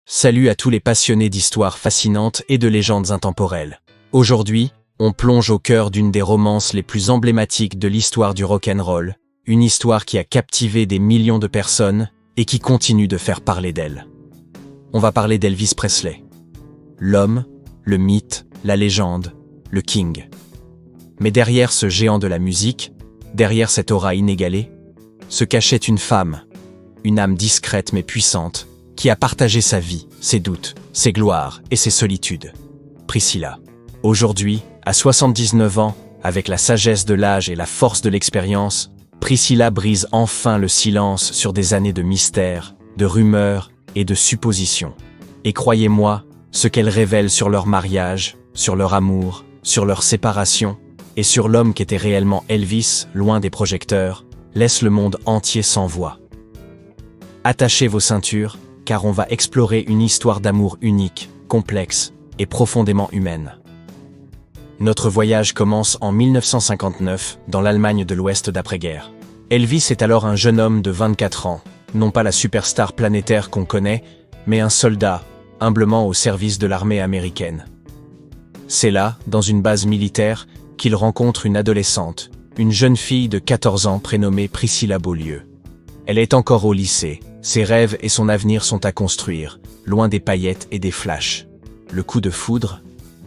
Salut à tous les passionnés d'histoires fascinantes et de légendes intemporelles. Aujourd'hui, on plonge au cœur d'une des romances les plus emblématiques de l'histoire du rock'n'roll, une histoire qui a captivé des millions de personnes et qui continue de faire parler d'elle. On va parler d'Elvis Presley. L'homme, le mythe, la légende, le king. Mais derrière ce géant de la musique, derrière cette aura inégalée, se cachait une femme, une âme discrète mais puissante, qui a partagé sa vie, ses doutes, ses gloires et ses solitudes. Priscilla. Aujourd'hui, à 79 ans, avec la sagesse de l'âge et la force de l'expérience, Priscilla brise enfin le silence sur des années de mystères, de rumeurs et de suppositions. Et croyez-moi, ce qu'elle révèle sur leur mariage, sur leur amour, sur leur séparation, et sur l'homme qu'était réellement Elvis, loin des projecteurs, laisse le monde entier sans voix. Attachez vos ceintures, car on va explorer une histoire d'amour unique, complexe et profondément humaine. Notre voyage commence en 1959, dans l'Allemagne de l'Ouest d'après-guerre. Elvis est alors un jeune homme de 24 ans, non pas la superstar planétaire qu'on connaît, mais un soldat, humblement au service de l'armée américaine. C'est là, dans une base militaire, qu'il rencontre une adolescente, une jeune fille de 14 ans prénommée Priscilla Beaulieu. Elle est encore au lycée, ses rêves et son avenir sont à construire, loin des paillettes et des flashs. Le coup de foudre,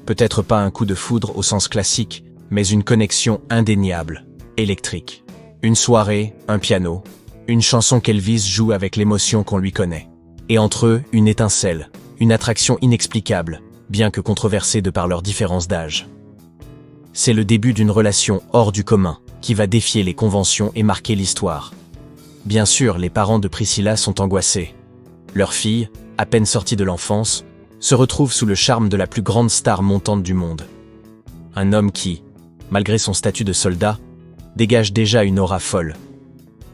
peut-être pas un coup de foudre au sens classique, mais une connexion indéniable, électrique. Une soirée, un piano, une chanson qu'Elvis joue avec l'émotion qu'on lui connaît. Et entre eux, une étincelle, une attraction inexplicable, bien que controversée de par leur différence d'âge. C'est le début d'une relation hors du commun, qui va défier les conventions et marquer l'histoire. Bien sûr, les parents de Priscilla sont angoissés. Leur fille, à peine sortie de l'enfance, se retrouve sous le charme de la plus grande star montante du monde. Un homme qui, malgré son statut de soldat, dégage déjà une aura folle.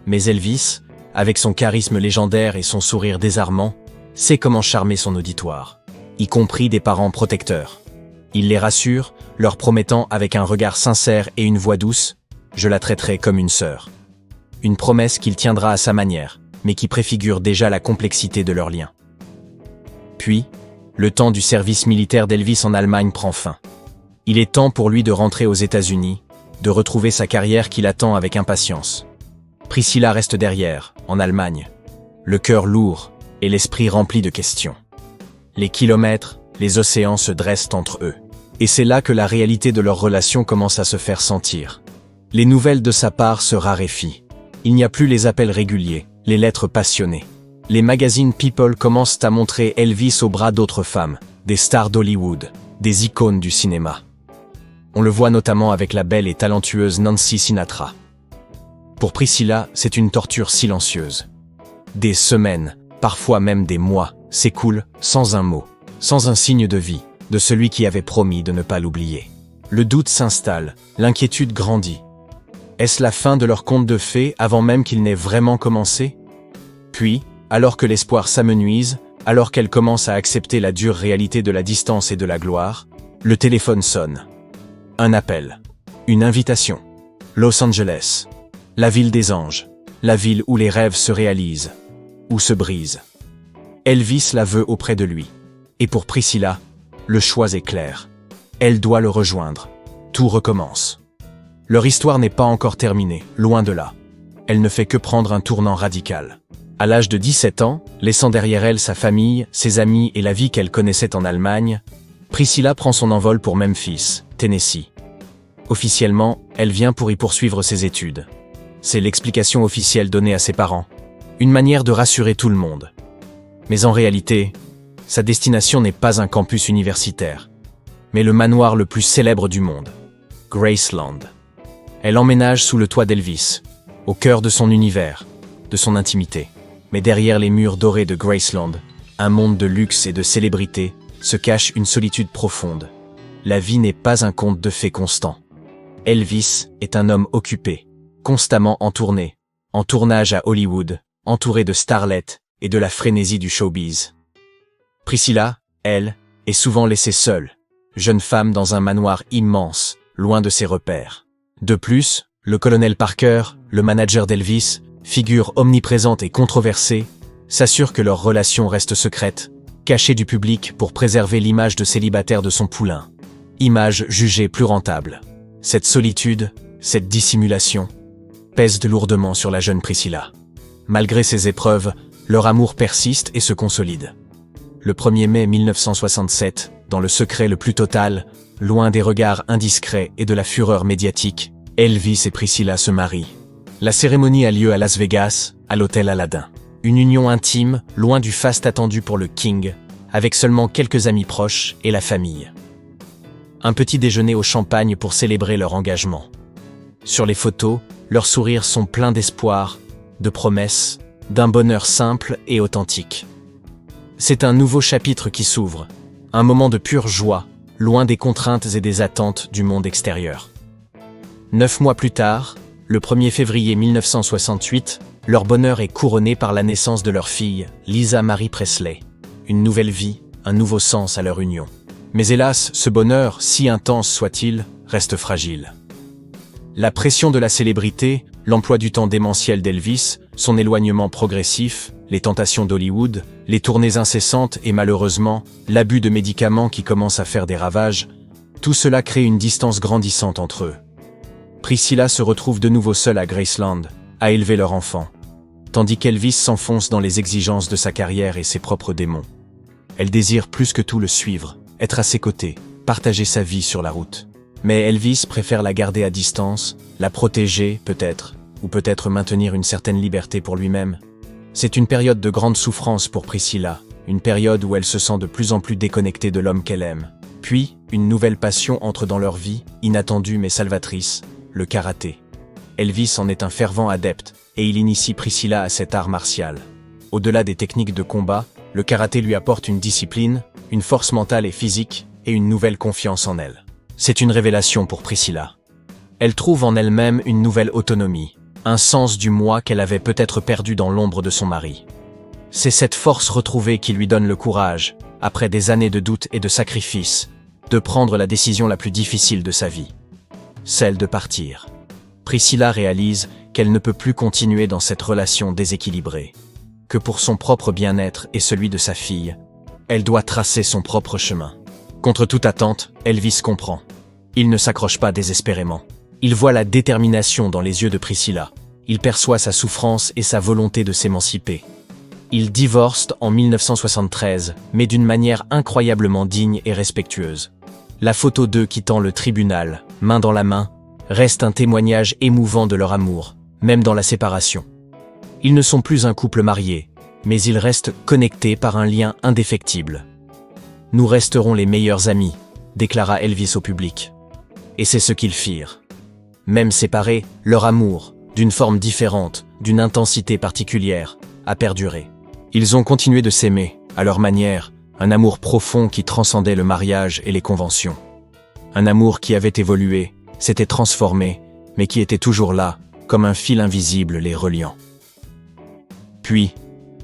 Mais Elvis, avec son charisme légendaire et son sourire désarmant, sait comment charmer son auditoire, y compris des parents protecteurs. Il les rassure, leur promettant avec un regard sincère et une voix douce « Je la traiterai comme une sœur ». Une promesse qu'il tiendra à sa manière, mais qui préfigure déjà la complexité de leur lien. Puis, le temps du service militaire d'Elvis en Allemagne prend fin. Il est temps pour lui de rentrer aux États-Unis, de retrouver sa carrière qu'il attend avec impatience. Priscilla reste derrière, en Allemagne, le cœur lourd et l'esprit rempli de questions. Les kilomètres, les océans se dressent entre eux. Et c'est là que la réalité de leur relation commence à se faire sentir. Les nouvelles de sa part se raréfient. Il n'y a plus les appels réguliers, les lettres passionnées. Les magazines People commencent à montrer Elvis au bras d'autres femmes, des stars d'Hollywood, des icônes du cinéma. On le voit notamment avec la belle et talentueuse Nancy Sinatra. Pour Priscilla, c'est une torture silencieuse. Des semaines, parfois même des mois, s'écoulent sans un mot, sans un signe de vie, de celui qui avait promis de ne pas l'oublier. Le doute s'installe, l'inquiétude grandit. Est-ce la fin de leur conte de fées avant même qu'il n'ait vraiment commencé? Puis, alors que l'espoir s'amenuise, alors qu'elle commence à accepter la dure réalité de la distance et de la gloire, le téléphone sonne. Un appel. Une invitation. Los Angeles. La ville des anges. La ville où les rêves se réalisent. Ou se brisent. Elvis la veut auprès de lui. Et pour Priscilla, le choix est clair. Elle doit le rejoindre. Tout recommence. Leur histoire n'est pas encore terminée, loin de là. Elle ne fait que prendre un tournant radical. À l'âge de 17 ans, laissant derrière elle sa famille, ses amis et la vie qu'elle connaissait en Allemagne, Priscilla prend son envol pour Memphis, Tennessee. Officiellement, elle vient pour y poursuivre ses études. C'est l'explication officielle donnée à ses parents. Une manière de rassurer tout le monde. Mais en réalité, sa destination n'est pas un campus universitaire, mais le manoir le plus célèbre du monde, Graceland. Elle emménage sous le toit d'Elvis, au cœur de son univers, de son intimité. Mais derrière les murs dorés de Graceland, un monde de luxe et de célébrité, se cache une solitude profonde. La vie n'est pas un conte de fées constant. Elvis est un homme occupé, constamment en tournée, en tournage à Hollywood, entouré de starlettes et de la frénésie du showbiz. Priscilla, elle, est souvent laissée seule, jeune femme dans un manoir immense, loin de ses repères. De plus, le colonel Parker, le manager d'Elvis, figure omniprésente et controversée, s'assure que leur relation reste secrète, cachée du public pour préserver l'image de célibataire de son poulain. Image jugée plus rentable. Cette solitude, cette dissimulation, pèsent lourdement sur la jeune Priscilla. Malgré ces épreuves, leur amour persiste et se consolide. Le 1er mai 1967, dans le secret le plus total, loin des regards indiscrets et de la fureur médiatique, Elvis et Priscilla se marient. La cérémonie a lieu à Las Vegas, à l'hôtel Aladdin. Une union intime, loin du faste attendu pour le King, avec seulement quelques amis proches et la famille. Un petit déjeuner au champagne pour célébrer leur engagement. Sur les photos, leurs sourires sont pleins d'espoir, de promesses, d'un bonheur simple et authentique. C'est un nouveau chapitre qui s'ouvre, un moment de pure joie, loin des contraintes et des attentes du monde extérieur. 9 mois plus tard, le 1er février 1968, leur bonheur est couronné par la naissance de leur fille, Lisa Marie Presley. Une nouvelle vie, un nouveau sens à leur union. Mais hélas, ce bonheur, si intense soit-il, reste fragile. La pression de la célébrité, l'emploi du temps démentiel d'Elvis, son éloignement progressif, les tentations d'Hollywood, les tournées incessantes et malheureusement, l'abus de médicaments qui commence à faire des ravages, tout cela crée une distance grandissante entre eux. Priscilla se retrouve de nouveau seule à Graceland, à élever leur enfant, tandis qu'Elvis s'enfonce dans les exigences de sa carrière et ses propres démons. Elle désire plus que tout le suivre, être à ses côtés, partager sa vie sur la route. Mais Elvis préfère la garder à distance, la protéger peut-être, ou peut-être maintenir une certaine liberté pour lui-même. C'est une période de grande souffrance pour Priscilla, une période où elle se sent de plus en plus déconnectée de l'homme qu'elle aime. Puis, une nouvelle passion entre dans leur vie, inattendue mais salvatrice, le karaté. Elvis en est un fervent adepte, et il initie Priscilla à cet art martial. Au-delà des techniques de combat, le karaté lui apporte une discipline, une force mentale et physique, et une nouvelle confiance en elle. C'est une révélation pour Priscilla. Elle trouve en elle-même une nouvelle autonomie, un sens du moi qu'elle avait peut-être perdu dans l'ombre de son mari. C'est cette force retrouvée qui lui donne le courage, après des années de doute et de sacrifice, de prendre la décision la plus difficile de sa vie. Celle de partir. Priscilla réalise qu'elle ne peut plus continuer dans cette relation déséquilibrée. Que pour son propre bien-être et celui de sa fille, elle doit tracer son propre chemin. Contre toute attente, Elvis comprend. Il ne s'accroche pas désespérément. Il voit la détermination dans les yeux de Priscilla. Il perçoit sa souffrance et sa volonté de s'émanciper. Ils divorcent en 1973, mais d'une manière incroyablement digne et respectueuse. La photo d'eux quittant le tribunal, main dans la main, reste un témoignage émouvant de leur amour, même dans la séparation. Ils ne sont plus un couple marié, mais ils restent connectés par un lien indéfectible. « Nous resterons les meilleurs amis », déclara Elvis au public. Et c'est ce qu'ils firent. Même séparés, leur amour, d'une forme différente, d'une intensité particulière, a perduré. Ils ont continué de s'aimer, à leur manière, un amour profond qui transcendait le mariage et les conventions. Un amour qui avait évolué, s'était transformé, mais qui était toujours là, comme un fil invisible les reliant. Puis,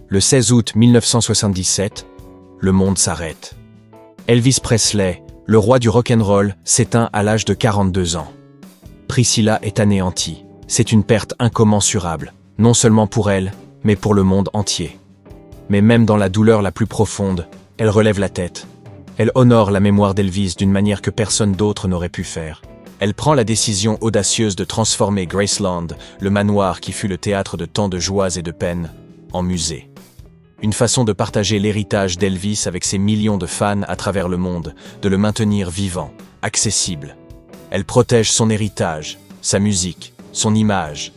le 16 août 1977, le monde s'arrête. Elvis Presley, le roi du rock'n'roll, s'éteint à l'âge de 42 ans. Priscilla est anéantie. C'est une perte incommensurable, non seulement pour elle, mais pour le monde entier. Mais même dans la douleur la plus profonde, elle relève la tête. Elle honore la mémoire d'Elvis d'une manière que personne d'autre n'aurait pu faire. Elle prend la décision audacieuse de transformer Graceland, le manoir qui fut le théâtre de tant de joies et de peines, en musée. Une façon de partager l'héritage d'Elvis avec ses millions de fans à travers le monde, de le maintenir vivant, accessible. Elle protège son héritage, sa musique, son image,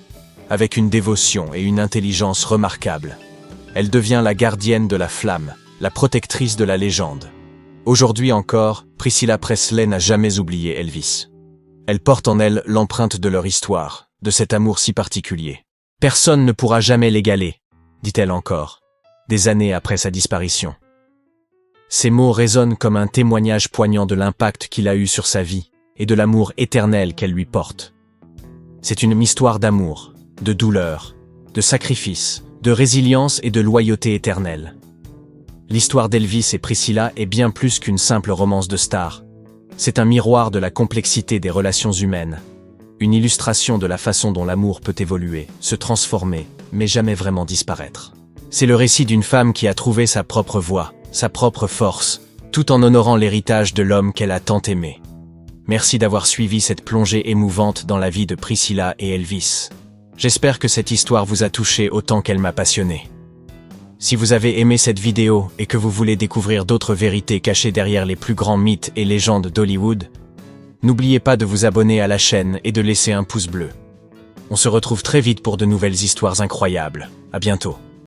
avec une dévotion et une intelligence remarquables. Elle devient la gardienne de la flamme, la protectrice de la légende. Aujourd'hui encore, Priscilla Presley n'a jamais oublié Elvis. Elle porte en elle l'empreinte de leur histoire, de cet amour si particulier. « Personne ne pourra jamais l'égaler », dit-elle encore, des années après sa disparition. Ces mots résonnent comme un témoignage poignant de l'impact qu'il a eu sur sa vie et de l'amour éternel qu'elle lui porte. C'est une histoire d'amour, de douleur, de sacrifice, de résilience et de loyauté éternelle. L'histoire d'Elvis et Priscilla est bien plus qu'une simple romance de star. C'est un miroir de la complexité des relations humaines, une illustration de la façon dont l'amour peut évoluer, se transformer, mais jamais vraiment disparaître. C'est le récit d'une femme qui a trouvé sa propre voie, sa propre force, tout en honorant l'héritage de l'homme qu'elle a tant aimé. Merci d'avoir suivi cette plongée émouvante dans la vie de Priscilla et Elvis. J'espère que cette histoire vous a touché autant qu'elle m'a passionné. Si vous avez aimé cette vidéo et que vous voulez découvrir d'autres vérités cachées derrière les plus grands mythes et légendes d'Hollywood, n'oubliez pas de vous abonner à la chaîne et de laisser un pouce bleu. On se retrouve très vite pour de nouvelles histoires incroyables. À bientôt.